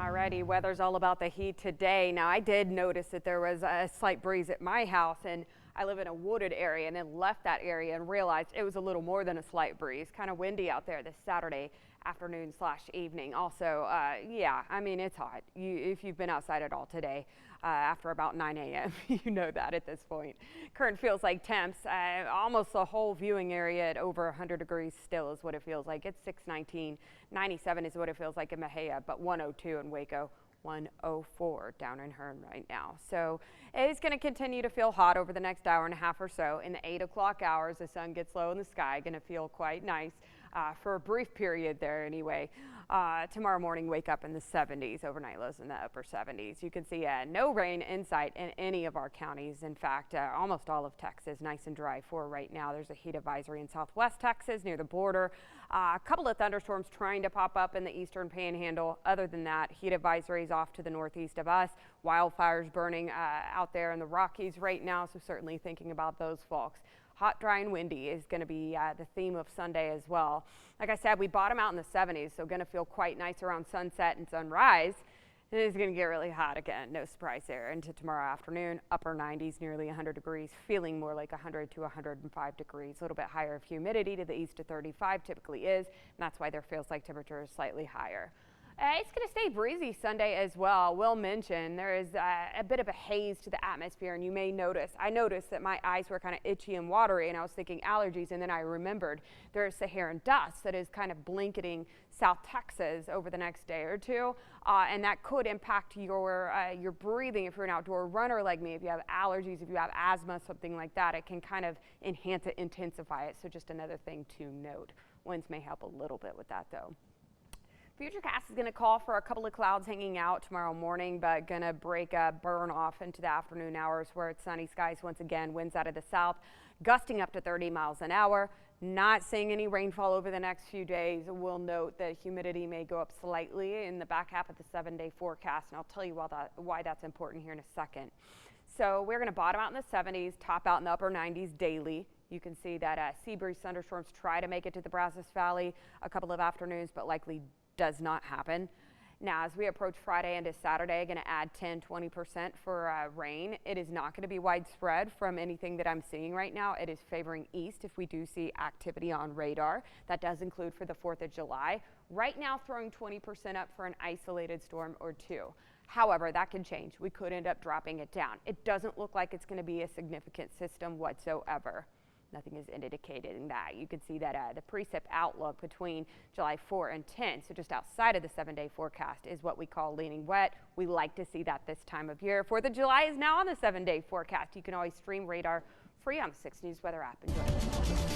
Alrighty, weather's all about the heat today. Now, I did notice that there was a slight breeze at my house, and I live in a wooded area, and then left that area and realized it was a little more than a slight breeze. Kind of windy out there this Saturday afternoon / evening. Also, yeah, I mean, it's hot. If you've been outside at all today after about 9 a.m., you know that at this point. Current feels like temps, almost the whole viewing area at over 100 degrees still is what it feels like. It's 619, 97 is what it feels like in Mejia, but 102 in Waco. 104 down in Hearn right now. So it's going to continue to feel hot over the next hour and a half or so. In the 8 o'clock hours, the sun gets low in the sky. Going to feel quite nice for a brief period there anyway. Tomorrow morning, wake up in the 70s, overnight lows in the upper 70s. You can see no rain in sight in any of our counties. In fact, almost all of Texas nice and dry for right now. There's a heat advisory in southwest Texas near the border. A couple of thunderstorms trying to pop up in the eastern panhandle. Other than that, heat advisories off to the northeast of us. Wildfires burning out there in the Rockies right now, so certainly thinking about those folks. Hot, dry, and windy is going to be the theme of Sunday as well. Like I said, we bottom out in the 70s, so going to feel quite nice around sunset and sunrise. It is going to get really hot again, no surprise there. Into tomorrow afternoon, upper 90s, nearly 100 degrees, feeling more like 100 to 105 degrees. A little bit higher of humidity to the east to 35 typically is, and that's why there feels like temperature is slightly higher. It's going to stay breezy Sunday as well. Will mention there is a bit of a haze to the atmosphere, and you may notice, I noticed that my eyes were kind of itchy and watery, and I was thinking allergies, and then I remembered there is Saharan dust that is kind of blanketing South Texas over the next day or two, and that could impact your breathing if you're an outdoor runner like me. If you have allergies, if you have asthma, something like that, it can kind of enhance it, intensify it. So just another thing to note. Winds may help a little bit with that though. Futurecast is going to call for a couple of clouds hanging out tomorrow morning, but going to burn off into the afternoon hours where it's sunny skies once again. Winds out of the south, gusting up to 30 miles an hour. Not seeing any rainfall over the next few days. We'll note that humidity may go up slightly in the back half of the 7-day forecast, and I'll tell you why that's important here in a second. So we're going to bottom out in the 70s, top out in the upper 90s daily. You can see that sea breeze thunderstorms try to make it to the Brazos Valley a couple of afternoons, but likely does not happen. Now, as we approach Friday into Saturday, going to add 10-20% for rain. It is not going to be widespread from anything that I'm seeing right now. It is favoring east if we do see activity on radar. That does include for the 4th of July. Right now, throwing 20% up for an isolated storm or two. However, that can change. We could end up dropping it down. It doesn't look like it's going to be a significant system whatsoever. Nothing is indicating that. You can see that the precip outlook between July 4 and 10, so just outside of the 7-day forecast, is what we call leaning wet. We like to see that this time of year. 4th of July is now on the 7-day forecast. You can always stream radar free on the 6 News weather app. Enjoy.